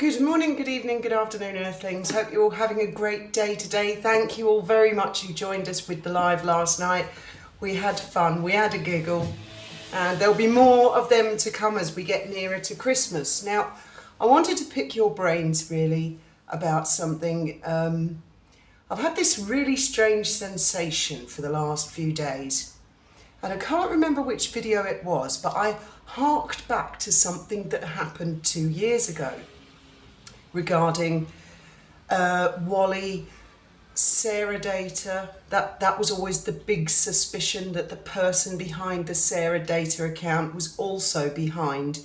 Good morning, good evening, good afternoon, Earthlings. Hope you're all having a great day today. Thank you all very much who joined us with the live last night. We had fun, we had a giggle, and there'll be more of them to come as we get nearer to Christmas. Now, I wanted to pick your brains really about something. I've had this really strange sensation for the last few days, and I can't remember which video it was, but I harked back to something that happened 2 years ago regarding Wally, Sarah data. That was always the big suspicion, that the person behind the Sarah data account was also behind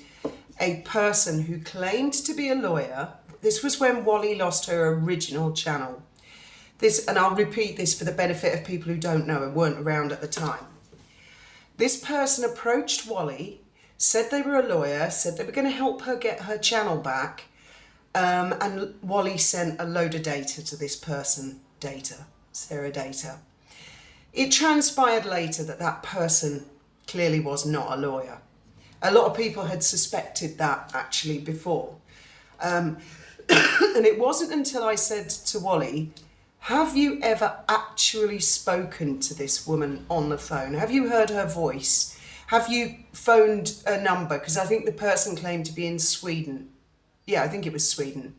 a person who claimed to be a lawyer. This was when Wally lost her original channel. And I'll repeat this for the benefit of people who don't know and weren't around at the time. This person approached Wally, said they were a lawyer, said they were going to help her get her channel back, and Wally sent a load of data to this person, Sarah data. It transpired later that that person clearly was not a lawyer. A lot of people had suspected that actually before. And it wasn't until I said to Wally, have you ever actually spoken to this woman on the phone? Have you heard her voice? Have you phoned a number? Because I think the person claimed to be in Sweden. Yeah, I think it was Sweden.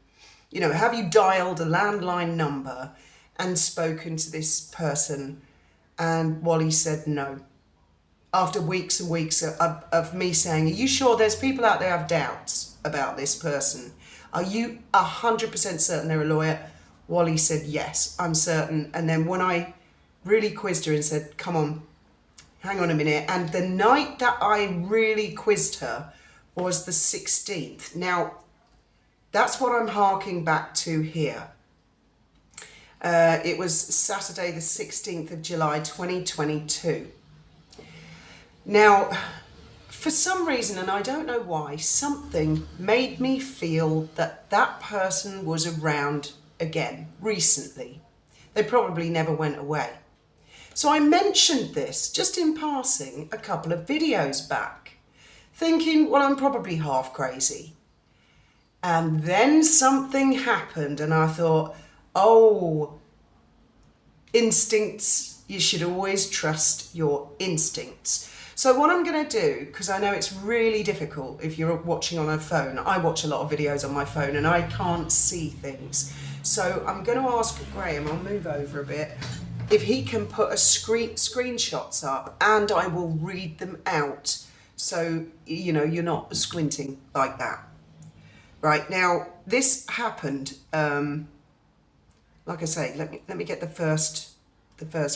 You know, have you dialed a landline number and spoken to this person? And Wally said no. After weeks and weeks of me saying, are you sure? There's people out there who have doubts about this person. Are you 100% certain they're a lawyer? Wally said, yes, I'm certain. And then when I really quizzed her and said, come on, hang on a minute. And the night that I really quizzed her was the 16th. Now, that's what I'm harking back to here. It was Saturday, the 16th of July, 2022. Now, for some reason, and I don't know why, something made me feel that that person was around again recently. They probably never went away. So I mentioned this just in passing a couple of videos back, thinking, well, I'm probably half crazy. And then something happened and I thought, oh, instincts, you should always trust your instincts. So what I'm going to do, because I know it's really difficult if you're watching on a phone, I watch a lot of videos on my phone and I can't see things. So I'm going to ask Graham, I'll move over a bit, if he can put screenshots up and I will read them out. So, you know, you're not squinting like that. Right, now this happened, like I say, let me get the first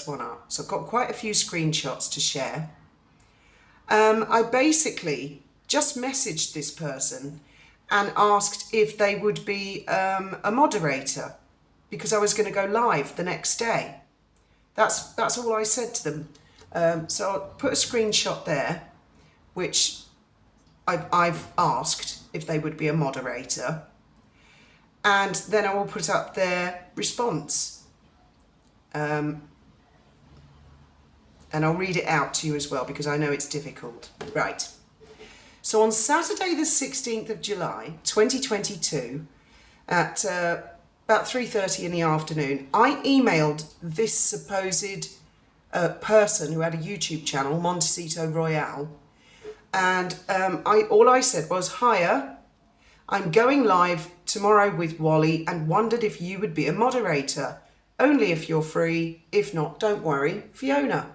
one up. So I've got quite a few screenshots to share. I basically just messaged this person and asked if they would be a moderator because I was going to go live the next day. That's all I said to them. So I'll put a screenshot there, which I've asked if they would be a moderator, and then I will put up their response. And I'll read it out to you as well because I know it's difficult. Right. So on Saturday the 16th of July 2022 at about 3:30 in the afternoon, I emailed this supposed person who had a YouTube channel, Montecito Royale, and all I said was, hiya, I'm going live tomorrow with Wally and wondered if you would be a moderator. Only if you're free. If not, don't worry, Fiona.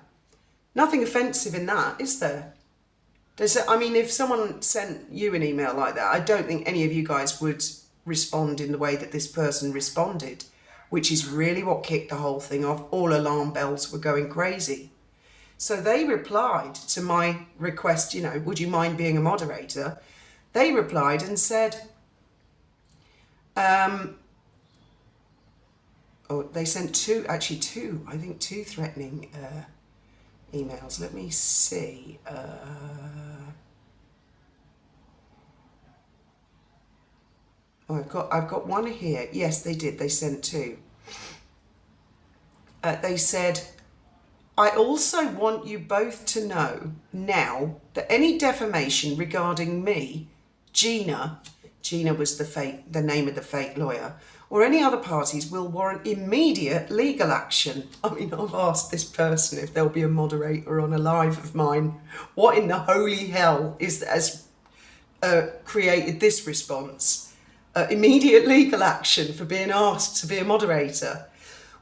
Nothing offensive in that, is there? I mean, if someone sent you an email like that, I don't think any of you guys would respond in the way that this person responded, which is really what kicked the whole thing off. All alarm bells were going crazy. So they replied to my request, you know, would you mind being a moderator? They replied and said, they sent two threatening emails. Let me see. I've got one here. Yes, they did. They sent two. They said, I also want you both to know now that any defamation regarding me, Gina, Gina was the name of the fake lawyer, or any other parties will warrant immediate legal action. I mean, I've asked this person if there'll be a moderator on a live of mine. What in the holy hell has created this response? Immediate legal action for being asked to be a moderator.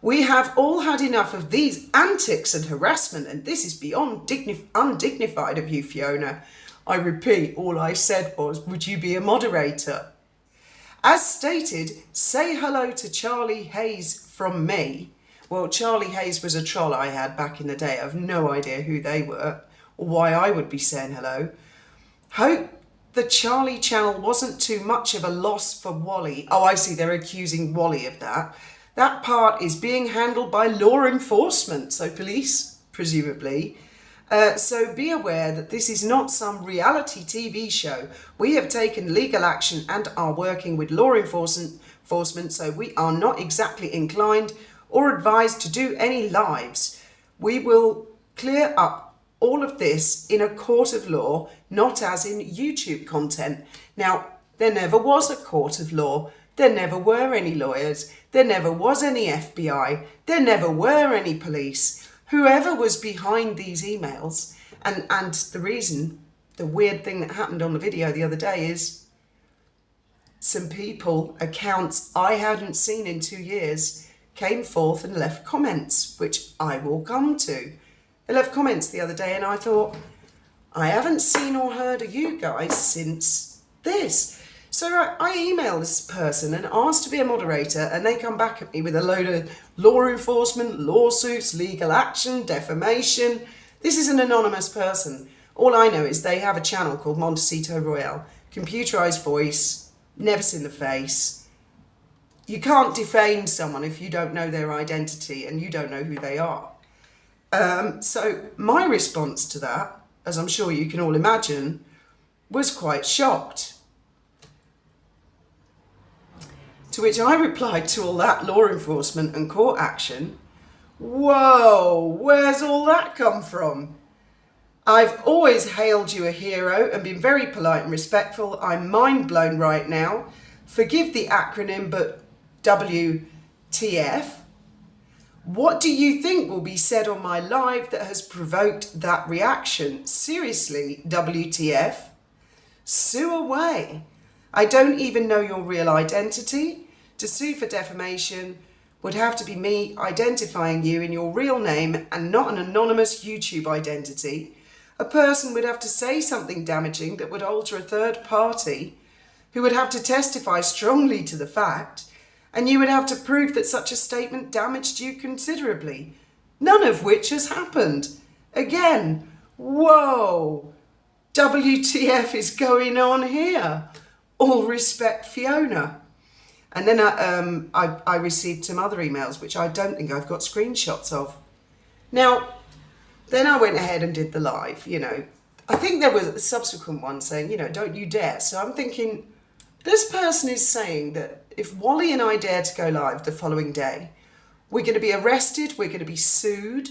We have all had enough of these antics and harassment, and this is beyond undignified of you, Fiona. I repeat, all I said was, would you be a moderator? As stated, say hello to Charlie Hayes from me. Well, Charlie Hayes was a troll I had back in the day. I have no idea who they were or why I would be saying hello. Hope the Charlie channel wasn't too much of a loss for Wally. Oh, I see, they're accusing Wally of that. That part is being handled by law enforcement, so police, presumably. So be aware that this is not some reality TV show. We have taken legal action and are working with law enforcement, so we are not exactly inclined or advised to do any lives. We will clear up all of this in a court of law, not as in YouTube content. Now, there never was a court of law. There never were any lawyers. There never was any FBI. There never were any police. Whoever was behind these emails, and the weird thing that happened on the video the other day is some people, accounts I hadn't seen in 2 years, came forth and left comments, which I will come to. They left comments the other day and I thought, I haven't seen or heard of you guys since this. So I emailed this person and asked to be a moderator, and they come back at me with a load of law enforcement, lawsuits, legal action, defamation. This is an anonymous person. All I know is they have a channel called Montecito Royale, computerized voice, never seen the face. You can't defame someone if you don't know their identity and you don't know who they are. So my response to that, as I'm sure you can all imagine, was quite shocked. To which I replied to all that law enforcement and court action, whoa, where's all that come from? I've always hailed you a hero and been very polite and respectful. I'm mind blown right now. Forgive the acronym, but WTF. What do you think will be said on my live that has provoked that reaction? Seriously, WTF? Sue away. I don't even know your real identity. To sue for defamation would have to be me identifying you in your real name and not an anonymous YouTube identity. A person would have to say something damaging that would alter a third party, who would have to testify strongly to the fact, and you would have to prove that such a statement damaged you considerably, none of which has happened. Again, whoa, WTF is going on here? All respect, Fiona. And then I received some other emails, which I don't think I've got screenshots of. Now, then I went ahead and did the live, you know. I think there was a subsequent one saying, you know, don't you dare. So I'm thinking, this person is saying that if Wally and I dare to go live the following day, we're going to be arrested, we're going to be sued,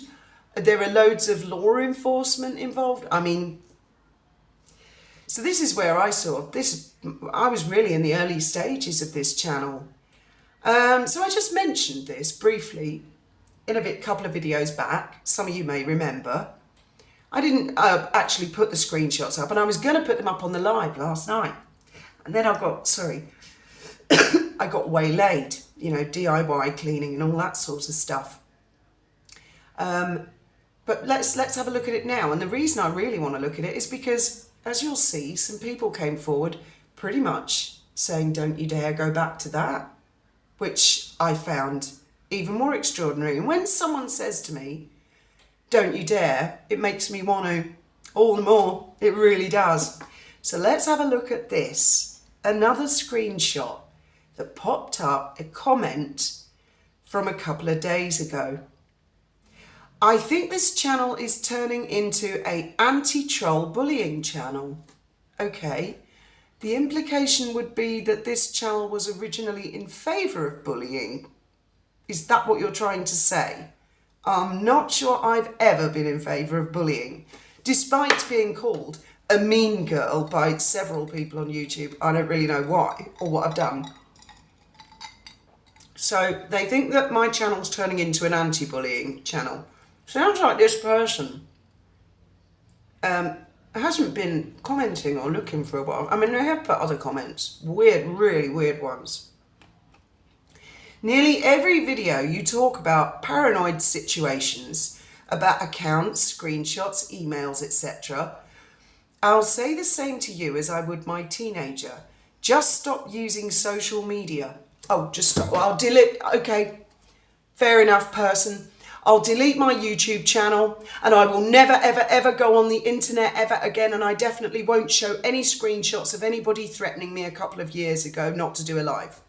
there are loads of law enforcement involved. I mean, so this is where I saw this. I was really in the early stages of this channel. So I just mentioned this briefly in a couple of videos back. Some of you may remember. I didn't actually put the screenshots up, and I was going to put them up on the live last night. And then I got waylaid, you know, DIY cleaning and all that sort of stuff. But let's have a look at it now. And the reason I really want to look at it is because, as you'll see, some people came forward pretty much saying, don't you dare go back to that, which I found even more extraordinary. And when someone says to me, don't you dare, it makes me want to all the more. It really does. So let's have a look at this. Another screenshot that popped up, a comment from a couple of days ago. I think this channel is turning into an anti-troll bullying channel. Okay, the implication would be that this channel was originally in favour of bullying. Is that what you're trying to say? I'm not sure I've ever been in favour of bullying, despite being called a mean girl by several people on YouTube. I don't really know why or what I've done. So they think that my channel's turning into an anti-bullying channel. Sounds like this person hasn't been commenting or looking for a while. I mean, they have put other comments, weird, really weird ones. Nearly every video you talk about paranoid situations, about accounts, screenshots, emails, etc. I'll say the same to you as I would my teenager. Just stop using social media. Oh, just stop. Well, I'll delete. Okay, fair enough, person. I'll delete my YouTube channel and I will never, ever, ever go on the internet ever again. And I definitely won't show any screenshots of anybody threatening me a couple of years ago not to do a live.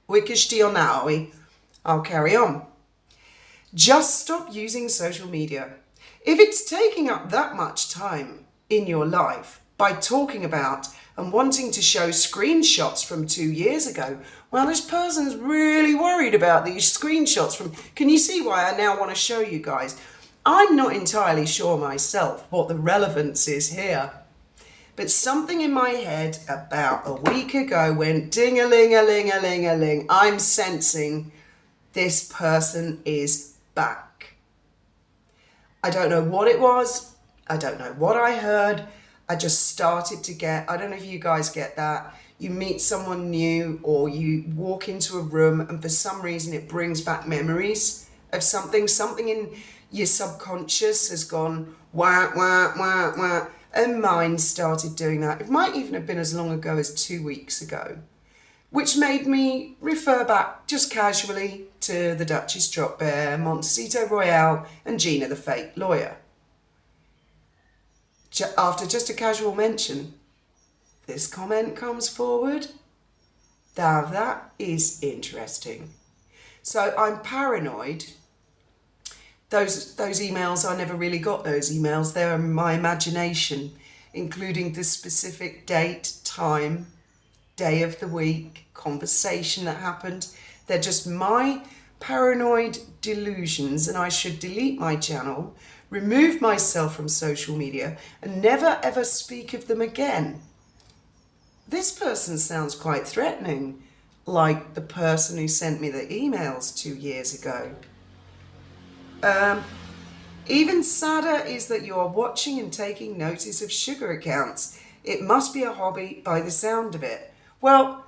I'll carry on. Just stop using social media. If it's taking up that much time in your life by talking about and wanting to show screenshots from 2 years ago, well, this person's really worried about these screenshots from... Can you see why I now want to show you guys? I'm not entirely sure myself what the relevance is here. But something in my head about a week ago went ding-a-ling-a-ling-a-ling-a-ling. I'm sensing this person is back. I don't know what it was. I don't know what I heard. I just started to get, I don't know if you guys get that. You meet someone new or you walk into a room and for some reason it brings back memories of something. Something in your subconscious has gone wah, wah, wah, wah. And mine started doing that. It might even have been as long ago as 2 weeks ago, which made me refer back just casually to the Duchess Drop Bear, Montecito Royale and Gina the Fake Lawyer. After just a casual mention, this comment comes forward. Now that is interesting. So I'm paranoid. Those emails, I never really got those emails. They're my imagination, including the specific date, time, day of the week, conversation that happened. They're just my paranoid delusions, and I should delete my channel, remove myself from social media, and never ever speak of them again. This person sounds quite threatening, like the person who sent me the emails 2 years ago. Even sadder is that you are watching and taking notice of sugar accounts. It must be a hobby by the sound of it. Well,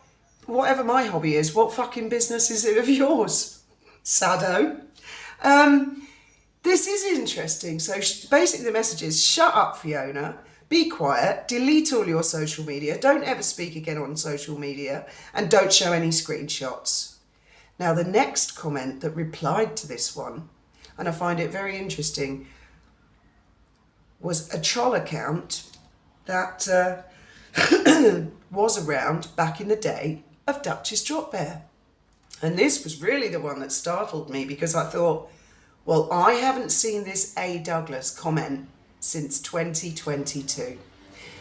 whatever my hobby is, what fucking business is it of yours, Sado? This is interesting. So basically the message is, shut up, Fiona, be quiet, delete all your social media, don't ever speak again on social media, and don't show any screenshots. Now the next comment that replied to this one, and I find it very interesting, was a troll account that was around back in the day of Duchess Drop Bear. And this was really the one that startled me, because I thought, well, I haven't seen this A. Douglas comment since 2022.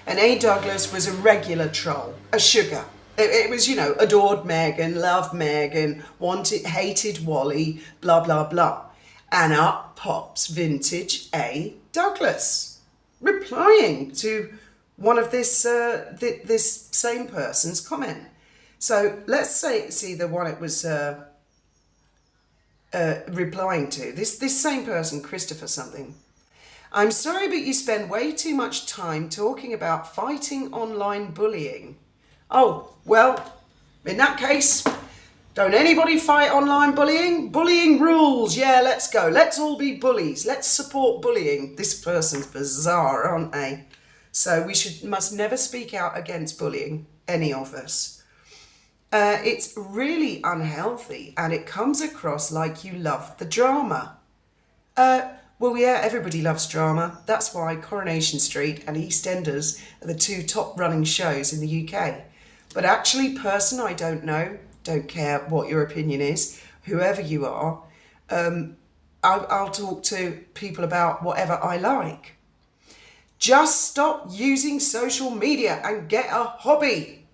And A. Douglas was a regular troll, a sugar. It was, you know, adored Meghan, loved Meghan, wanted, hated Wally, blah, blah, blah. And up pops vintage A. Douglas, replying to one of this same person's comment. So let's see the one it was replying to. This same person, Christopher something. I'm sorry, but you spend way too much time talking about fighting online bullying. Oh, well, in that case, don't anybody fight online bullying? Bullying rules. Yeah, let's go. Let's all be bullies. Let's support bullying. This person's bizarre, aren't they? So we must never speak out against bullying, any of us. It's really unhealthy, and it comes across like you love the drama. Well, yeah, everybody loves drama. That's why Coronation Street and EastEnders are the two top running shows in the UK. But actually, person I don't know, don't care what your opinion is, whoever you are, I'll talk to people about whatever I like. Just stop using social media and get a hobby.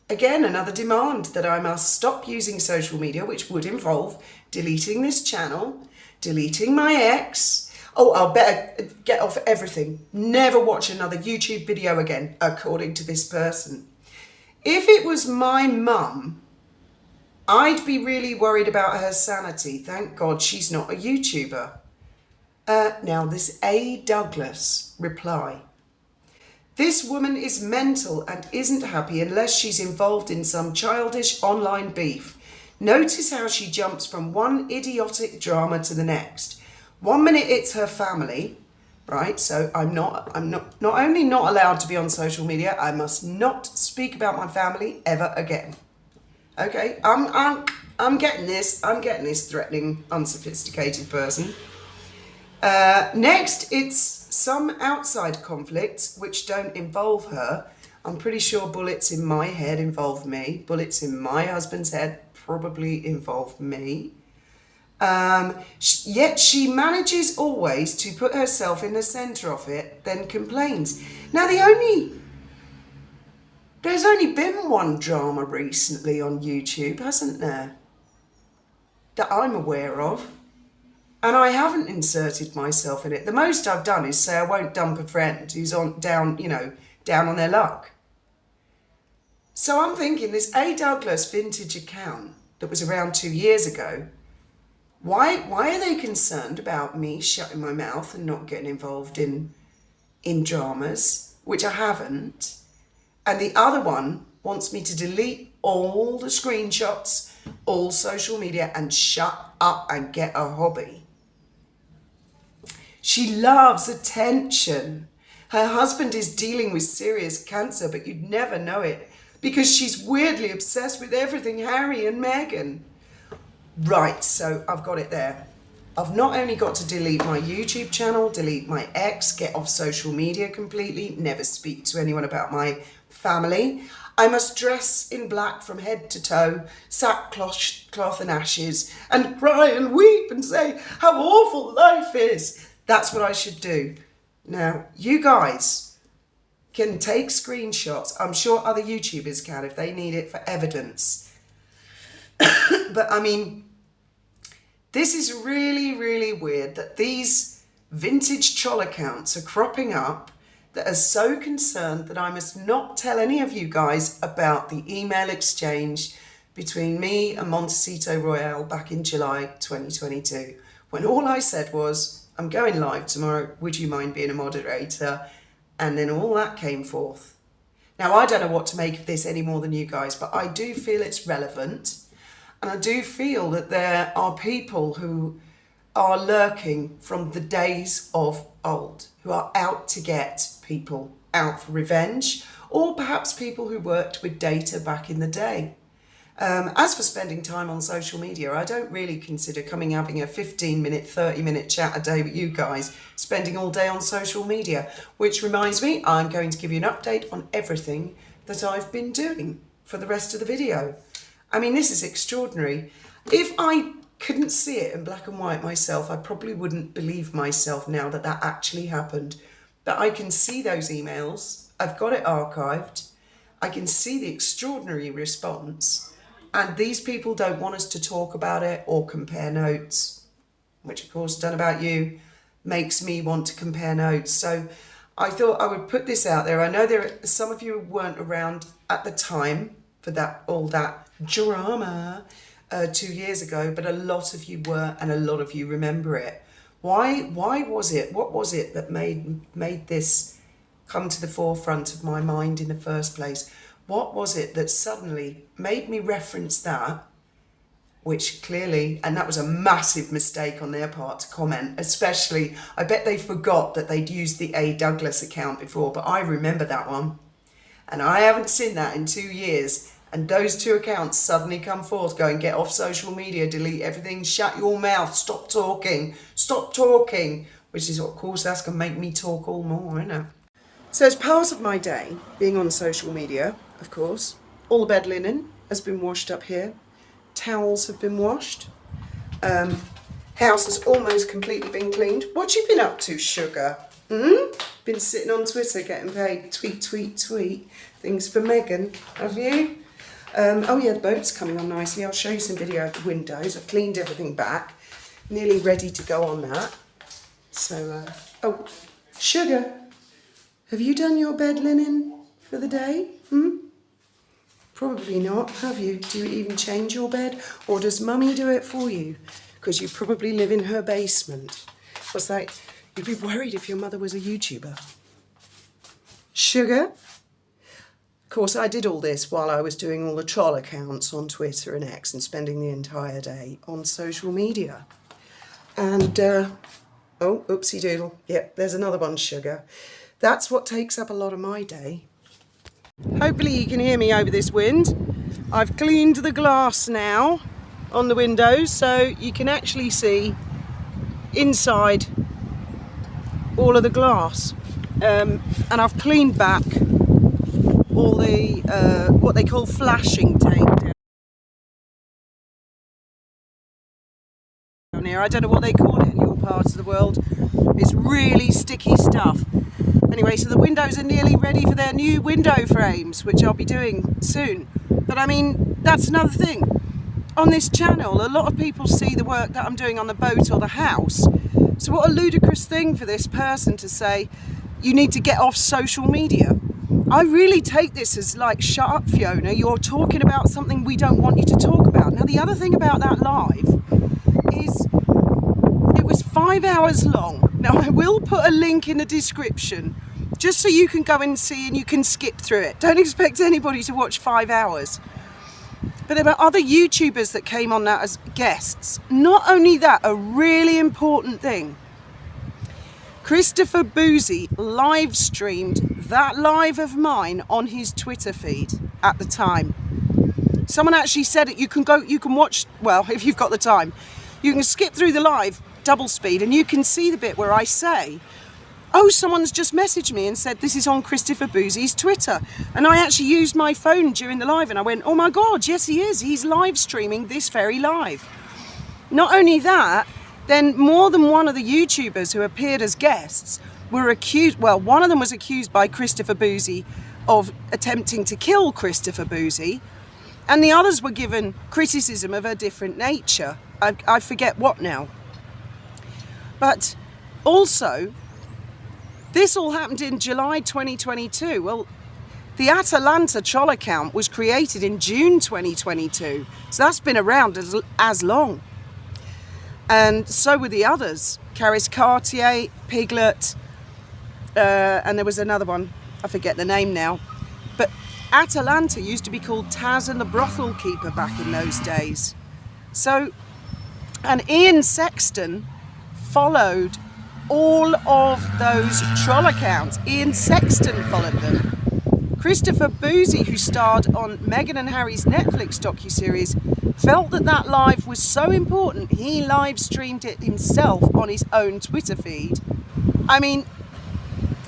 Again, another demand that I must stop using social media, which would involve deleting this channel, deleting my ex. Oh, I'll better get off everything. Never watch another YouTube video again, according to this person. If it was my mum, I'd be really worried about her sanity. Thank God she's not a YouTuber. Now, this A. Douglas reply. This woman is mental and isn't happy unless she's involved in some childish online beef. Notice how she jumps from one idiotic drama to the next. 1 minute it's her family, right? So I'm not only not allowed to be on social media, I must not speak about my family ever again. Okay, I'm getting this. I'm getting this threatening, unsophisticated person. Next, it's some outside conflicts which don't involve her. I'm pretty sure bullets in my head involve me. Bullets in my husband's head probably involve me. Yet she manages always to put herself in the centre of it, then complains. Now, there's only been one drama recently on YouTube, hasn't there? That I'm aware of. And I haven't inserted myself in it. The most I've done is say I won't dump a friend who's down on their luck. So I'm thinking this A. Douglas vintage account that was around 2 years ago, why are they concerned about me shutting my mouth and not getting involved in dramas, which I haven't? And the other one wants me to delete all the screenshots, all social media, and shut up and get a hobby. She loves attention. Her husband is dealing with serious cancer, but you'd never know it because she's weirdly obsessed with everything Harry and Meghan. Right, so I've got it there. I've not only got to delete my YouTube channel, delete my ex, get off social media completely, never speak to anyone about my family. I must dress in black from head to toe, sackcloth and ashes, and cry and weep and say how awful life is. That's what I should do. Now, you guys can take screenshots. I'm sure other YouTubers can if they need it for evidence. But I mean, this is really, really weird that these vintage troll accounts are cropping up that are so concerned that I must not tell any of you guys about the email exchange between me and Montecito Royale back in July 2022, when all I said was, I'm going live tomorrow, would you mind being a moderator? And then all that came forth. Now, I don't know what to make of this any more than you guys, but I do feel it's relevant. And I do feel that there are people who are lurking from the days of old, who are out to get people, out for revenge, or perhaps people who worked with data back in the day. As for spending time on social media, I don't really consider having a 15-minute, 30-minute chat a day with you guys, spending all day on social media, which reminds me, I'm going to give you an update on everything that I've been doing for the rest of the video. I mean, this is extraordinary. If I couldn't see it in black and white myself, I probably wouldn't believe myself now that that actually happened. But I can see those emails. I've got it archived. I can see the extraordinary response. And these people don't want us to talk about it or compare notes, which of course, done about you, makes me want to compare notes. So I thought I would put this out there. I know there are some of you who weren't around at the time for all that drama 2 years ago, but a lot of you were, and a lot of you remember it. Why was it? What was it that made this come to the forefront of my mind in the first place? What was it that suddenly made me reference that, which clearly, and that was a massive mistake on their part to comment, especially, I bet they forgot that they'd used the A. Douglas account before, but I remember that one. And I haven't seen that in 2 years. And those two accounts suddenly come forth, going, get off social media, delete everything, shut your mouth, stop talking, which is, of course, that's going to make me talk all more, isn't it? So as part of my day, being on social media, of course, all the bed linen has been washed up here. Towels have been washed. House has almost completely been cleaned. What you been up to, sugar? Been sitting on Twitter getting paid. Tweet, tweet, tweet. Things for Meghan, have you? Oh yeah, the boat's coming on nicely. I'll show you some video of the windows. I've cleaned everything back. Nearly ready to go on that. So, oh, Sugar, have you done your bed linen for the day? Probably not, have you? Do you even change your bed? Or does Mummy do it for you? Because you probably live in her basement. What's that? You'd be worried if your mother was a YouTuber. Sugar? Of course, I did all this while I was doing all the troll accounts on Twitter and X and spending the entire day on social media. And, oh, oopsie doodle. Yep, there's another one, Sugar. That's what takes up a lot of my day. Hopefully you can hear me over this wind. I've cleaned the glass now on the windows so you can actually see inside all of the glass. And I've cleaned back all the, what they call flashing tape down here. I don't know what they call it in your parts of the world. It's really sticky stuff. Anyway, so the windows are nearly ready for their new window frames, which I'll be doing soon. But I mean, that's another thing. On this channel, a lot of people see the work that I'm doing on the boat or the house. So what a ludicrous thing for this person to say, you need to get off social media. I really take this as like, shut up, Fiona, you're talking about something we don't want you to talk about. Now, the other thing about that live is it was 5 hours long. Now, I will put a link in the description just so you can go and see and you can skip through it. Don't expect anybody to watch 5 hours. But there were other YouTubers that came on that as guests. Not only that, a really important thing. Christopher Boozy live streamed that live of mine on his Twitter feed at the time. Someone actually said it, you can watch, well, if you've got the time, you can skip through the live double speed and you can see the bit where I say, oh, someone's just messaged me and said this is on Christopher Boozy's Twitter. And I actually used my phone during the live and I went, oh my God, yes he is. He's live streaming this very live. Not only that, then more than one of the YouTubers who appeared as guests were accused, well, one of them was accused by Christopher Boozy of attempting to kill Christopher Boozy, and the others were given criticism of a different nature. I forget what now. But also, this all happened in July 2022. Well, the Atalanta troll account was created in June 2022. So that's been around as long. And so were the others. Caris Cartier, Piglet, and there was another one. I forget the name now. But Atalanta used to be called Taz and the Brothel Keeper back in those days. So, and Ian Sexton followed all of those troll accounts. Ian Sexton followed them. Christopher Boozy, who starred on Meghan and Harry's Netflix docuseries, felt that that live was so important, he live streamed it himself on his own Twitter feed. I mean,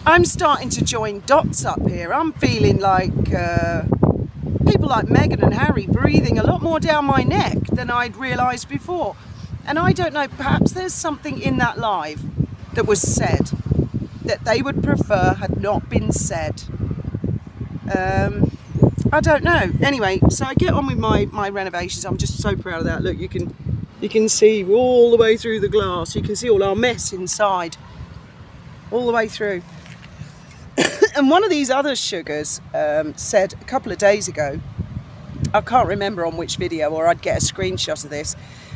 I'm starting to join dots up here. I'm feeling like people like Meghan and Harry breathing a lot more down my neck than I'd realised before. And I don't know, perhaps there's something in that live that was said that they would prefer had not been said. I don't know. Anyway, so I get on with my renovations. I'm just so proud of that. Look, you can see all the way through the glass. You can see all our mess inside, all the way through. And one of these other sugars said a couple of days ago, I can't remember on which video, or I'd get a screenshot of this.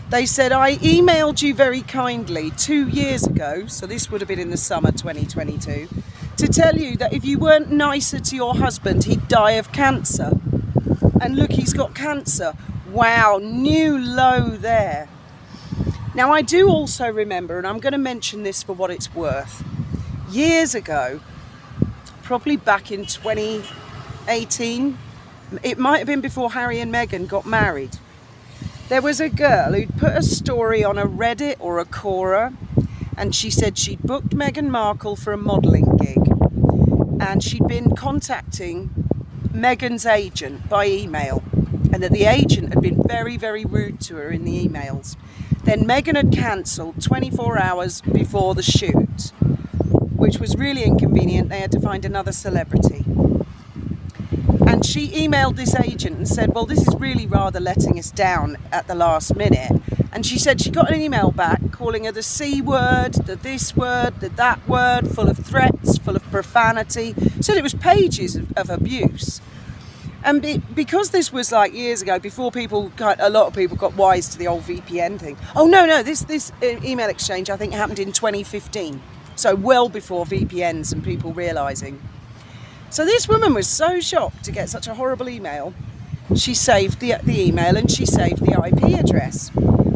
They said, I emailed you very kindly 2 years ago, so this would have been in the summer 2022, to tell you that if you weren't nicer to your husband, he'd die of cancer. And look, he's got cancer. Wow, new low there. Now, I do also remember, and I'm going to mention this for what it's worth, years ago, probably back in 2018, it might have been before Harry and Meghan got married, there was a girl who'd put a story on a Reddit or a Quora, and she said she'd booked Meghan Markle for a modelling gig, and she'd been contacting Meghan's agent by email, and that the agent had been very, very rude to her in the emails. Then Meghan had cancelled 24 hours before the shoot, which was really inconvenient. They had to find another celebrity. And she emailed this agent and said, well, this is really rather letting us down at the last minute. And she said she got an email back calling her the C word, the this word, the that word, full of threats, full of profanity. Said it was pages of abuse. And because this was like years ago, before a lot of people got wise to the old VPN thing. Oh no, this email exchange I think happened in 2015. So well before VPNs and people realising. So this woman was so shocked to get such a horrible email. She saved the email and she saved the IP address.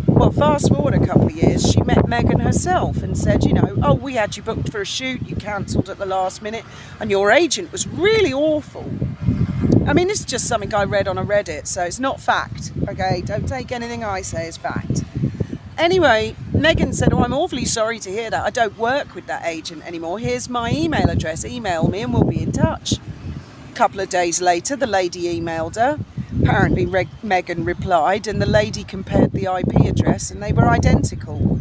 Well, fast forward a couple of years, she met Megan herself and said, oh, we had you booked for a shoot, you cancelled at the last minute, and your agent was really awful. I mean, this is just something I read on a Reddit, so it's not fact, okay? Don't take anything I say as fact. Anyway, Megan said, I'm awfully sorry to hear that. I don't work with that agent anymore. Here's my email address. Email me and we'll be in touch. A couple of days later, the lady emailed her. Apparently, Megan replied, and the lady compared the IP address, and they were identical.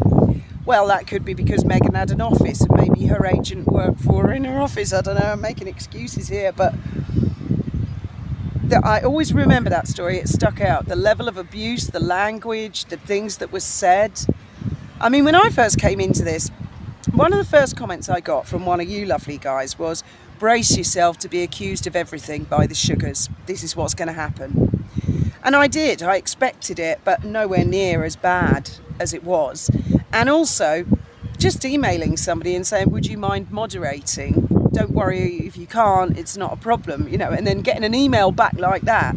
Well, that could be because Megan had an office, and maybe her agent worked for her in her office. I don't know, I'm making excuses here, but I always remember that story. It stuck out. The level of abuse, the language, the things that were said. I mean, when I first came into this, one of the first comments I got from one of you lovely guys was, brace yourself to be accused of everything by the sugars. This is what's going to happen. And I did. I expected it, but nowhere near as bad as it was. And also, just emailing somebody and saying, would you mind moderating? Don't worry if you can't, it's not a problem, and then getting an email back like that.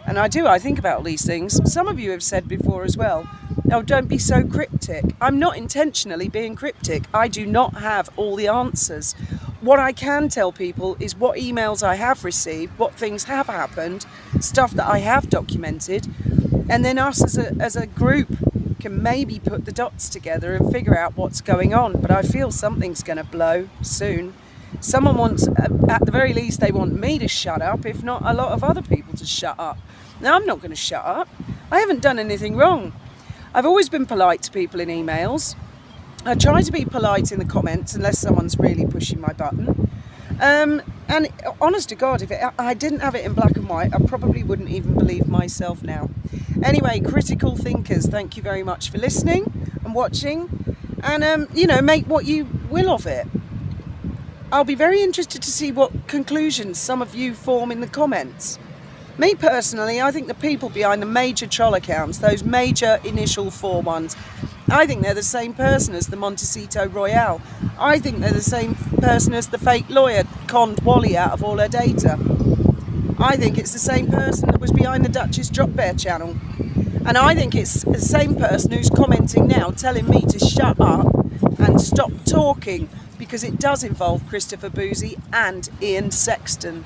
And I think about all these things. Some of you have said before as well, oh, don't be so cryptic. I'm not intentionally being cryptic. I do not have all the answers. What I can tell people is what emails I have received, what things have happened, stuff that I have documented, and then us as a group can maybe put the dots together and figure out what's going on. But I feel something's going to blow soon. Someone wants, at the very least, they want me to shut up, if not a lot of other people to shut up. Now, I'm not going to shut up. I haven't done anything wrong. I've always been polite to people in emails. I try to be polite in the comments unless someone's really pushing my button. And honest to God, if I didn't have it in black and white, I probably wouldn't even believe myself now. Anyway, critical thinkers, thank you very much for listening and watching. And, make what you will of it. I'll be very interested to see what conclusions some of you form in the comments. Me personally, I think the people behind the major troll accounts, those major initial 4 ones, I think they're the same person as the Montecito Royale. I think they're the same person as the fake lawyer conned Wally out of all her data. I think it's the same person that was behind the Duchess Drop Bear channel. And I think it's the same person who's commenting now telling me to shut up and stop talking, because it does involve Christopher Boozy and Ian Sexton.